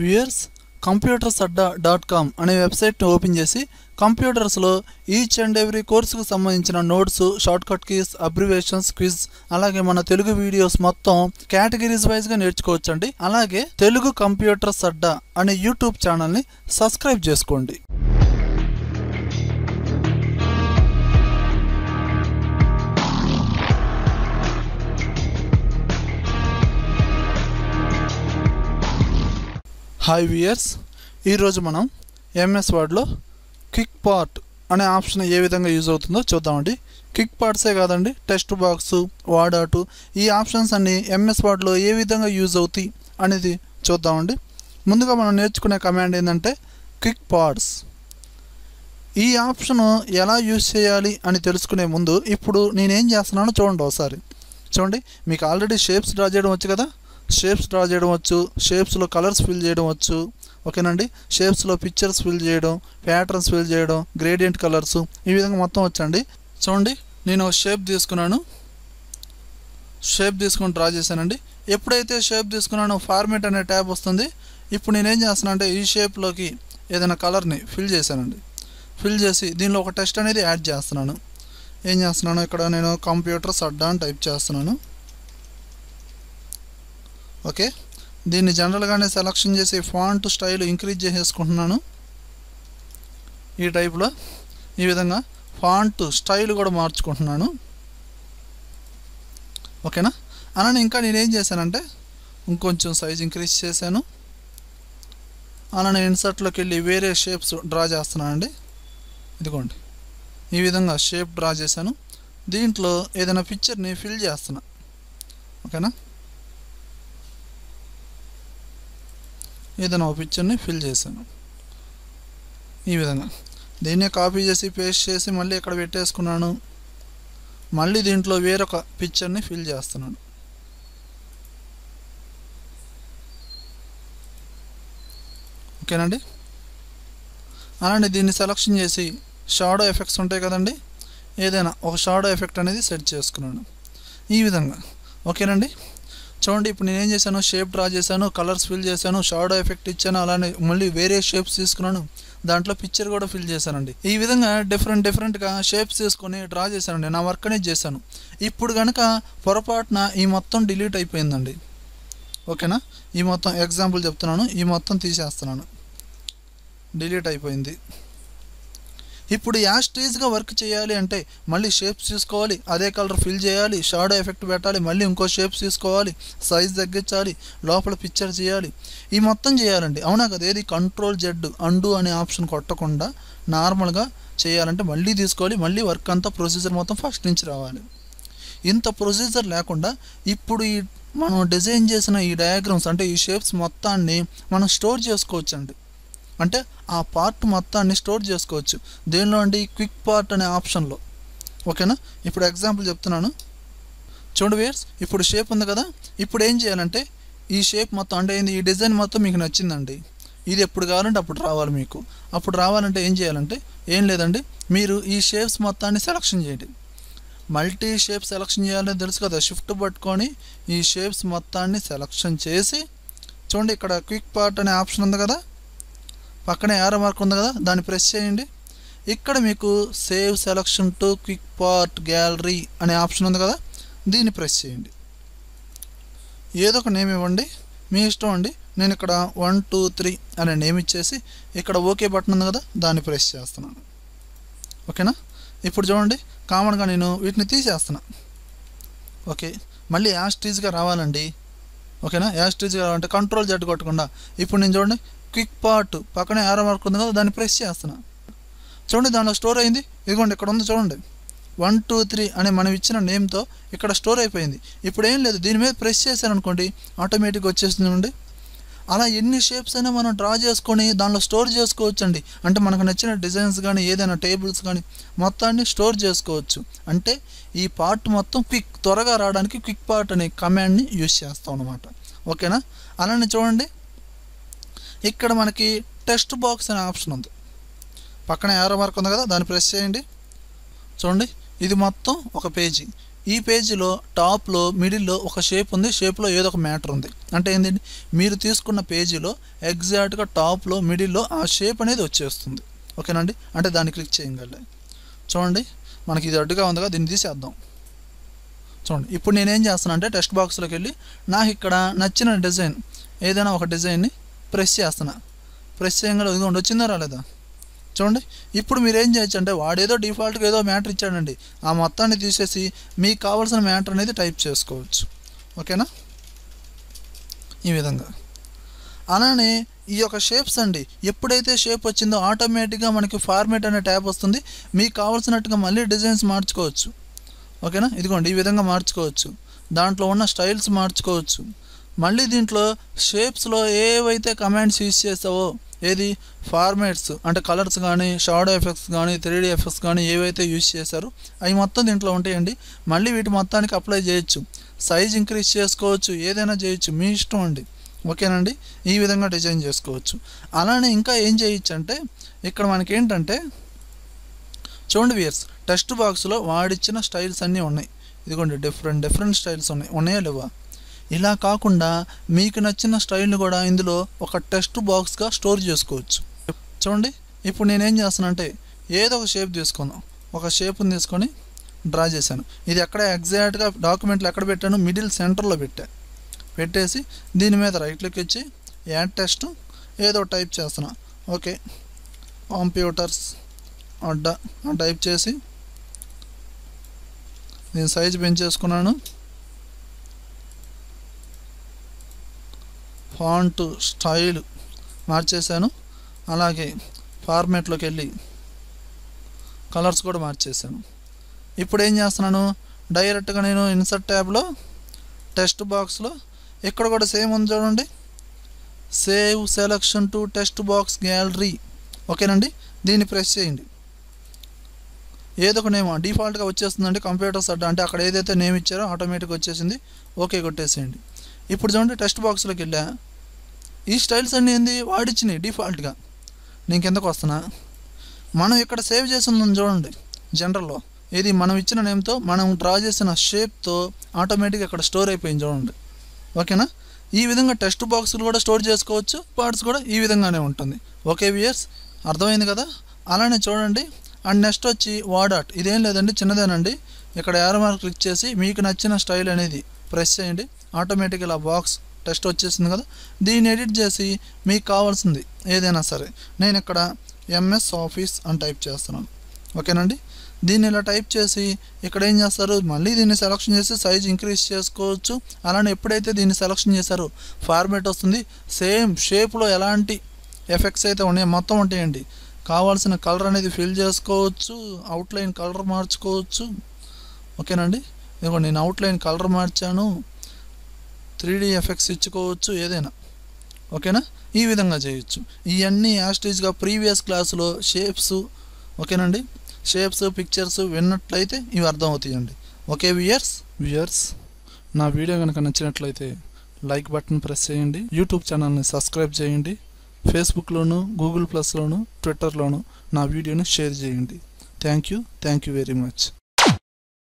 Viewers computersadda.com అనే వెబ్సైట్ని open చేసి కంప్యూటర్స్లో ఈచ్ అండ్ ఎవ్రీ కోర్సుకు సంబంధించిన notes, shortcut keys, abbreviations, quiz, అలాగే మన తెలుగు వీడియోస్ మొత్తం కేటగిరీస్ వైజ్గా నేర్చుకోవచ్చండి. అలాగే తెలుగు కంప్యూటర్స్ అడ్డా అనే యూట్యూబ్ ఛానల్ని సబ్స్క్రైబ్ చేసుకోండి. హాయ్ వ్యూయర్స్, ఈరోజు మనం ఎంఎస్ వర్డ్లో క్విక్ పార్ట్ అనే ఆప్షన్ ఏ విధంగా యూజ్ అవుతుందో చూద్దామండి. క్విక్ పార్ట్సే కాదండి, టెక్స్ట్ బాక్స్, వర్డ్ ఆర్ట్, ఈ ఆప్షన్స్ అన్నీ ఎంఎస్ వర్డ్లో ఏ విధంగా యూజ్ అవుతాయి అనేది చూద్దామండి. ముందుగా మనం నేర్చుకునే కమాండ్ ఏంటంటే క్విక్ పార్ట్స్. ఈ ఆప్షన్ ఎలా యూజ్ చేయాలి అని తెలుసుకునే ముందు ఇప్పుడు నేనేం చేస్తున్నానో చూడండి ఒకసారి. చూడండి, మీకు ఆల్రెడీ షేప్స్ డ్రా చేయడం వచ్చు కదా. షేప్స్ డ్రా చేయడం వచ్చు, షేప్స్లో కలర్స్ ఫిల్ చేయడం వచ్చు, ఓకేనండి. షేప్స్లో పిక్చర్స్ ఫిల్ చేయడం, ప్యాటర్న్స్ ఫిల్ చేయడం, గ్రేడియంట్ కలర్స్, ఈ విధంగా మొత్తం వచ్చండి. చూడండి, నేను షేప్ తీసుకున్నాను, షేప్ తీసుకొని డ్రా చేశానండి. ఎప్పుడైతే షేప్ తీసుకున్నానో ఫార్మేట్ అనే ట్యాబ్ వస్తుంది. ఇప్పుడు నేనేం చేస్తాను అంటే ఈ షేప్లోకి ఏదైనా కలర్ని ఫిల్ చేశానండి. ఫిల్ చేసి దీనిలో ఒక టెక్స్ట్ అనేది యాడ్ చేస్తున్నాను. ఏం చేస్తున్నాను, ఇక్కడ నేను కంప్యూటర్స్ అడ్డా అని టైప్ చేస్తున్నాను. ఓకే, దీన్ని జనరల్గానే సెలక్షన్ చేసి ఫాంట్ స్టైల్ ఇంక్రీజ్ చేసేసుకుంటున్నాను. ఈ టైప్లో ఈ విధంగా ఫాంట్ స్టైల్ కూడా మార్చుకుంటున్నాను. ఓకేనా. అలానే ఇంకా నేనేం చేశానంటే ఇంకొంచెం సైజ్ ఇంక్రీజ్ చేశాను. అలానే ఇన్సర్ట్లోకి వెళ్ళి వేరే షేప్స్ డ్రా చేస్తున్నానండి. ఇదిగోండి, ఈ విధంగా షేప్ డ్రా చేశాను. దీంట్లో ఏదైనా పిక్చర్ని ఫిల్ చేస్తున్నా. ఓకేనా, ఏదైనా ఒక పిక్చర్ని ఫిల్ చేశాను. ఈ విధంగా దీన్నే కాపీ చేసి పేస్ట్ చేసి మళ్ళీ ఇక్కడ పెట్టేసుకున్నాను. మళ్ళీ దీంట్లో వేరొక పిక్చర్ని ఫిల్ చేస్తున్నాను. ఓకేనండి. అలానే దీన్ని సెలక్షన్ చేసి షాడో ఎఫెక్ట్స్ ఉంటాయి కదండి, ఏదైనా ఒక షాడో ఎఫెక్ట్ అనేది సెట్ చేసుకున్నాను. ఈ విధంగా ఓకేనండి. చూడండి, ఇప్పుడు నేనేం చేశాను, షేప్ డ్రా చేశాను, కలర్స్ ఫిల్ చేశాను, షాడో ఎఫెక్ట్ ఇచ్చాను, అలానే మళ్ళీ వేరే షేప్స్ తీసుకున్నాను, దాంట్లో పిక్చర్ కూడా ఫిల్ చేశానండి. ఈ విధంగా డిఫరెంట్గా షేప్స్ తీసుకొని డ్రా చేశానండి. నా వర్క్ అనేది చేశాను. ఇప్పుడు కనుక పొరపాటున ఈ మొత్తం డిలీట్ అయిపోయిందండి. ఓకేనా, ఈ మొత్తం ఎగ్జాంపుల్ చెప్తున్నాను, ఈ మొత్తం తీసేస్తున్నాను, డిలీట్ అయిపోయింది. ఇప్పుడు యాస్టీజ్గా వర్క్ చేయాలి అంటే మళ్ళీ షేప్స్ తీసుకోవాలి, అదే కలర్ ఫిల్ చేయాలి, షాడో ఎఫెక్ట్ పెట్టాలి, మళ్ళీ ఇంకో షేప్స్ తీసుకోవాలి, సైజ్ తగ్గించాలి, లోపల పిక్చర్ చేయాలి, ఈ మొత్తం చేయాలండి. అవునా కదా. ఏది Ctrl+Z అండు అనే ఆప్షన్ కొట్టకుండా నార్మల్గా చేయాలంటే మళ్ళీ తీసుకోవాలి, మళ్ళీ వర్క్ అంతా ప్రొసీజర్ మొత్తం ఫస్ట్ నుంచి రావాలి. ఇంత ప్రొసీజర్ లేకుండా ఇప్పుడు ఈ మనం డిజైన్ చేసిన ఈ డయాగ్రామ్స్ అంటే ఈ షేప్స్ మొత్తాన్ని మనం స్టోర్ చేసుకోవచ్చండి. అంటే ఆ పార్ట్ మొత్తాన్ని స్టోర్ చేసుకోవచ్చు. దేనిలో అండి, క్విక్ పార్ట్ అనే ఆప్షన్లో. ఓకేనా. ఇప్పుడు ఎగ్జాంపుల్ చెప్తున్నాను చూడండి వ్యూయర్స్. ఇప్పుడు షేప్ ఉంది కదా, ఇప్పుడు ఏం చేయాలంటే ఈ షేప్ మొత్తం అంటే ఏంది, ఈ డిజైన్ మొత్తం మీకు నచ్చిందండి. ఇది ఎప్పుడు కావాలంటే అప్పుడు రావాలి మీకు. అప్పుడు రావాలంటే ఏం చేయాలంటే ఏం లేదండి, మీరు ఈ షేప్స్ మొత్తాన్ని సెలక్షన్ చేయండి. మల్టీ షేప్ సెలక్షన్ చేయాలని తెలుసు కదా. షిఫ్ట్ పట్టుకొని ఈ షేప్స్ మొత్తాన్ని సెలక్షన్ చేసి చూడండి, ఇక్కడ క్విక్ పార్ట్ అనే ఆప్షన్ ఉంది కదా, పక్కనే యారో మార్క్ ఉంది కదా, దాన్ని ప్రెస్ చేయండి. ఇక్కడ మీకు save selection to quick part gallery అనే ఆప్షన్ ఉంది కదా, దీన్ని ప్రెస్ చేయండి. ఏదో ఒక నేమ్ ఇవ్వండి, మీ ఇష్టం అండి. నేను ఇక్కడ 1 2 3 అనే నేమ్ ఇచ్చేసి ఇక్కడ ఓకే బటన్ ఉంది కదా, దాన్ని ప్రెస్ చేస్తున్నాను. ఓకేనా. ఇప్పుడు చూడండి, కామన్గా నేను వీటిని తీసేస్తున్నా. ఓకే, మళ్ళీ యాస్టీజ్గా రావాలండి. ఓకేనా, యాస్టీజ్గా రావాలంటే Ctrl+Z కొట్టకుండా ఇప్పుడు నేను చూడండి క్విక్ పార్ట్ పక్కనే యారో మార్క్ ఉంది కదా, దాన్ని ప్రెస్ చేస్తున్నా. చూడండి, దానిలో స్టోర్ అయింది. ఇదిగోండి ఇక్కడ ఉంది చూడండి, 1 2 3 అనే మనం ఇచ్చిన నేమ్తో ఇక్కడ స్టోర్ అయిపోయింది. ఇప్పుడు ఏం లేదు, దీని మీద ప్రెస్ చేశాను అనుకోండి ఆటోమేటిక్గా వచ్చేస్తుందండి. అలా ఎన్ని షేప్స్ అయినా మనం డ్రా చేసుకొని దానిలో స్టోర్ చేసుకోవచ్చు అండి. అంటే మనకు నచ్చిన డిజైన్స్ కానీ ఏదైనా టేబుల్స్ కానీ మొత్తాన్ని స్టోర్ చేసుకోవచ్చు. అంటే ఈ పార్ట్ మొత్తం త్వరగా రావడానికి క్విక్ పార్ట్ అనే కమాండ్ని యూజ్ చేస్తాం అన్నమాట. ఓకేనా. అలానే చూడండి, ఇక్కడ మనకి టెక్స్ట్ బాక్స్ అనే ఆప్షన్ ఉంది, పక్కన యారో మార్క్ ఉంది కదా, దాన్ని ప్రెస్ చేయండి. చూడండి, ఇది మొత్తం ఒక పేజీ. ఈ పేజీలో టాప్లో మిడిల్లో ఒక షేప్ ఉంది, షేప్లో ఏదో ఒక మ్యాటర్ ఉంది. అంటే ఏంటండి, మీరు తీసుకున్న పేజీలో ఎగ్జాక్ట్గా టాప్లో మిడిల్లో ఆ షేప్ అనేది వచ్చేస్తుంది. ఓకేనండి, అంటే దాన్ని క్లిక్ చేయగలే. చూడండి, మనకి ఇది అడ్డుగా ఉందిగా, దీన్ని తీసేద్దాం. చూడండి, ఇప్పుడు నేనేం చేస్తాను అంటే టెక్స్ట్ బాక్స్లోకి వెళ్ళి నాకు ఇక్కడ నచ్చిన డిజైన్ ఏదైనా ఒక డిజైన్ని ప్రెస్ చేస్తున్నా. ప్రెస్ చేయగల ఇదిగోండి, వచ్చిందా రాలేదా చూడండి. ఇప్పుడు మీరు ఏం చేయొచ్చు అంటే వాడేదో డిఫాల్ట్గా ఏదో మ్యాటర్ ఇచ్చాడండి, ఆ మొత్తాన్ని తీసేసి మీకు కావాల్సిన మ్యాటర్ అనేది టైప్ చేసుకోవచ్చు. ఓకేనా, ఈ విధంగా. అలానే ఈ యొక్క షేప్స్ అండి, ఎప్పుడైతే షేప్ వచ్చిందో ఆటోమేటిక్గా మనకి ఫార్మేట్ అనే ట్యాబ్ వస్తుంది. మీకు కావాల్సినట్టుగా మళ్ళీ డిజైన్స్ మార్చుకోవచ్చు. ఓకేనా, ఇదిగోండి ఈ విధంగా మార్చుకోవచ్చు. దాంట్లో ఉన్న స్టైల్స్ మార్చుకోవచ్చు. మళ్ళీ దీంట్లో షేప్స్లో ఏవైతే కమాండ్స్ యూజ్ చేస్తావో, ఏది ఫార్మాట్స్ అంటే కలర్స్ కానీ షాడో ఎఫెక్ట్స్ కానీ 3D ఎఫెక్ట్స్ కానీ ఏవైతే యూజ్ చేశారో అవి మొత్తం దీంట్లో ఉంటాయండి. మళ్ళీ వీటి మొత్తానికి అప్లై చేయొచ్చు. సైజ్ ఇంక్రీజ్ చేసుకోవచ్చు, ఏదైనా చేయొచ్చు, మీ ఇష్టం అండి. ఓకేనండి, ఈ విధంగా డిజైన్ చేసుకోవచ్చు. అలానే ఇంకా ఏం చేయొచ్చు అంటే ఇక్కడ మనకి ఏంటంటే చూడండి వ్యూయర్స్, టెక్స్ట్ బాక్స్లో వాడిచ్చిన స్టైల్స్ అన్నీ ఉన్నాయి. ఇదిగోండి డిఫరెంట్ స్టైల్స్ ఉన్నాయా లేవా? ఇలా కాకుండా మీకు నచ్చిన స్టైల్ని కూడా ఇందులో ఒక టెక్స్ట్ బాక్స్గా స్టోర్ చేసుకోవచ్చు. చూడండి, ఇప్పుడు నేనేం చేస్తానంటే ఏదో ఒక షేప్ తీసుకున్నాను. ఒక షేప్ని తీసుకొని డ్రా చేశాను. ఇది ఎక్కడ ఎగ్జాక్ట్గా డాక్యుమెంట్లో ఎక్కడ పెట్టాను, మిడిల్ సెంటర్లో పెట్టేసి దీని మీద రైట్ క్లిక్ ఇచ్చి యాడ్ టెక్స్ట్ ఏదో టైప్ చేస్తున్నా. ఓకే, కంప్యూటర్స్ అడ్డా టైప్ చేసి దీని సైజు పెంచేసుకున్నాను. ఫాంట్ స్టైల్ మార్చేశాను. అలాగే ఫార్మాట్లోకి వెళ్ళి కలర్స్ కూడా మార్చేశాను. ఇప్పుడు ఏం చేస్తున్నాను, డైరెక్ట్గా నేను ఇన్సర్ట్ ట్యాబ్లో టెక్స్ట్ బాక్స్లో ఇక్కడ కూడా సేమ్ ఉంది చూడండి, save selection to text box gallery. ఓకేనండి, దీన్ని ప్రెస్ చేయండి. ఏదో ఒక నేమ్ డిఫాల్ట్గా వచ్చేస్తుందండి, కంప్యూటర్స్ అడ్డా అంటే అక్కడ ఏదైతే నేమ్ ఇచ్చారో ఆటోమేటిక్గా వచ్చేసింది. ఓకే కొట్టేసేయండి. ఇప్పుడు చూడండి టెక్స్ట్ బాక్స్లోకి వెళ్ళా, ఈ స్టైల్స్ అన్నీ ఏంది వాడిచ్చినాయి డిఫాల్ట్గా. నేను కిందకు వస్తున్నా, మనం ఇక్కడ సేవ్ చేసిందని చూడండి జనరల్లో, ఇది మనం ఇచ్చిన నేమ్తో మనం డ్రా చేసిన షేప్తో ఆటోమేటిక్గా ఇక్కడ స్టోర్ అయిపోయింది చూడండి. ఓకేనా, ఈ విధంగా టెక్స్ట్ బాక్స్లు కూడా స్టోర్ చేసుకోవచ్చు, పార్ట్స్ కూడా ఈ విధంగానే ఉంటుంది. ఓకే వ్యూయర్స్, అర్థమైంది కదా? అలానే చూడండి. అండ్ నెక్స్ట్ వచ్చి వర్డ్ ఆర్ట్. ఇదేం లేదండి, చిన్నదేనండి. ఇక్కడ యారో మార్క్ క్లిక్ చేసి మీకు నచ్చిన స్టైల్ అనేది ప్రెస్ చేయండి. ఆటోమేటిక్గా ఇలా బాక్స్ టెక్స్ట్ వచ్చేసింది కదా, దీన్ని ఎడిట్ చేసి మీకు కావాల్సింది ఏదైనా సరే, నేను ఇక్కడ MS ఆఫీస్ అని టైప్ చేస్తున్నాను. ఓకేనండి, దీన్ని ఇలా టైప్ చేసి ఇక్కడ ఏం చేస్తారు, మళ్ళీ దీన్ని సెలెక్షన్ చేసి సైజ్ ఇంక్రీజ్ చేసుకోవచ్చు. అలానే ఎప్పుడైతే దీన్ని సెలెక్షన్ చేశారో ఫార్మేట్ వస్తుంది. సేమ్ షేప్లో ఎలాంటి ఎఫెక్ట్స్ అయితే ఉన్నాయో మొత్తం ఉంటాయండి. కావాల్సిన కలర్ అనేది ఫిల్ చేసుకోవచ్చు, అవుట్లైన్ కలర్ మార్చుకోవచ్చు. ఓకేనండి, ఇదిగో నేను అవుట్లైన్ కలర్ మార్చాను, 3D ఎఫెక్ట్స్ ఇచ్చుకోవచ్చు, ఏదైనా. ఓకేనా, ఈ విధంగా చేయొచ్చు. ఇవన్నీ యాస్టేజ్గా ప్రీవియస్ క్లాసులో షేప్స్, ఓకేనండి, షేప్స్ పిక్చర్స్ విన్నట్లయితే ఇవి అర్థం అవుతాయండి. ఓకే వ్యూయర్స్, నా వీడియో కనుక నచ్చినట్లయితే లైక్ బటన్ ప్రెస్ చేయండి. యూట్యూబ్ ఛానల్ని సబ్స్క్రైబ్ చేయండి. ఫేస్బుక్లోను, గూగుల్+లోను, ట్విట్టర్లోను నా వీడియోని షేర్ చేయండి. Thank you very much.